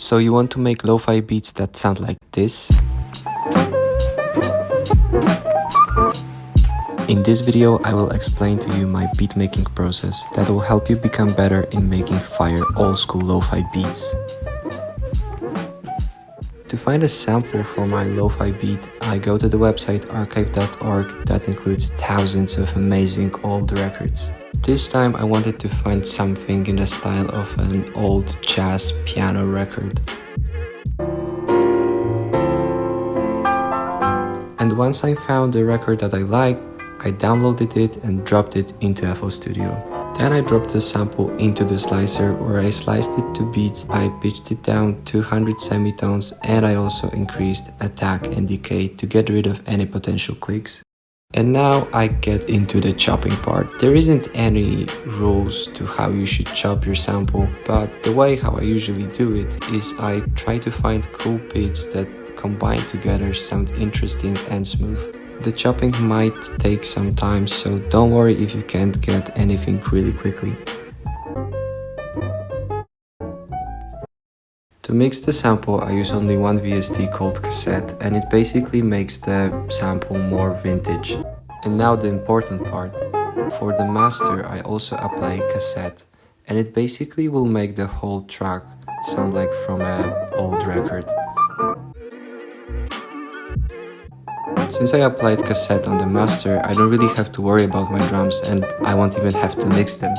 So you want to make lo-fi beats that sound like this? In this video, I will explain to you my beat making process that will help you become better in making fire old school lo-fi beats. To find a sample for my lo-fi beat, I go to the website archive.org that includes thousands of amazing old records. This time I wanted to find something in the style of an old jazz piano record. And once I found the record that I liked, I downloaded it and dropped it into FL Studio. Then I dropped the sample into the slicer where I sliced it to beats, I pitched it down to 100 semitones, and I also increased attack and decay to get rid of any potential clicks. And now I get into the chopping part. There isn't any rules to how you should chop your sample, but the way how I usually do it is I try to find cool beats that combined together sound interesting and smooth. The chopping might take some time, so don't worry if you can't get anything really quickly. To mix the sample, I use only one VST called cassette, and it basically makes the sample more vintage. And now the important part. For the master, I also apply cassette, and it basically will make the whole track sound like from an old record. Since I applied cassette on the master, I don't really have to worry about my drums, and I won't even have to mix them.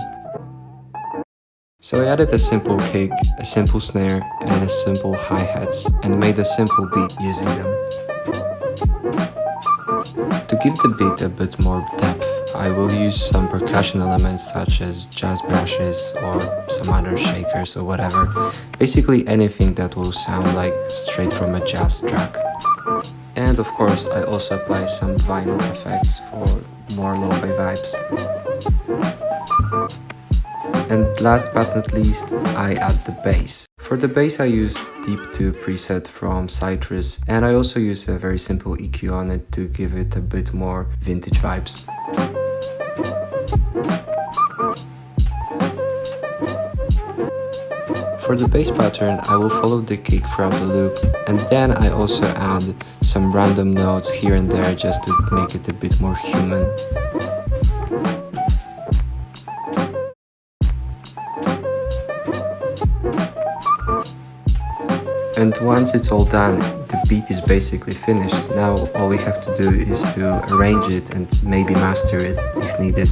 So I added a simple kick, a simple snare, and a simple hi-hats, and made a simple beat using them. To give the beat a bit more depth, I will use some percussion elements such as jazz brushes or some other shakers or whatever. Basically anything that will sound like straight from a jazz track. And of course, I also apply some vinyl effects for more lo-fi vibes. And last but not least, I add the bass. For the bass I use Deep 2 preset from Citrus, and I also use a very simple EQ on it to give it a bit more vintage vibes. For the bass pattern, I will follow the kick throughout the loop, and then I also add some random notes here and there just to make it a bit more human. And once it's all done, the beat is basically finished. Now all we have to do is to arrange it and maybe master it if needed.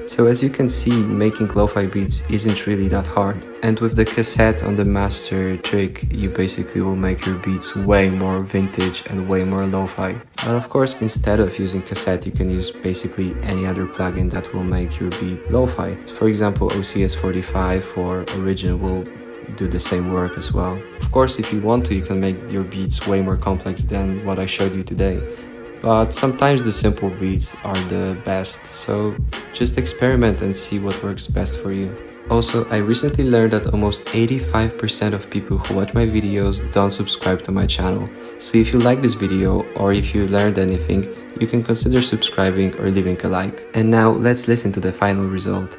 So as you can see, making lo-fi beats isn't really that hard. And with the cassette on the master trick, you basically will make your beats way more vintage and way more lo-fi. But of course, instead of using cassette, you can use basically any other plugin that will make your beat lo-fi. For example, OCS 45 or Origin will do the same work as well. Of course, if you want to, you can make your beats way more complex than what I showed you today. But sometimes the simple beats are the best, so just experiment and see what works best for you. Also, I recently learned that almost 85% of people who watch my videos don't subscribe to my channel. So if you like this video or if you learned anything, you can consider subscribing or leaving a like. And now let's listen to the final result.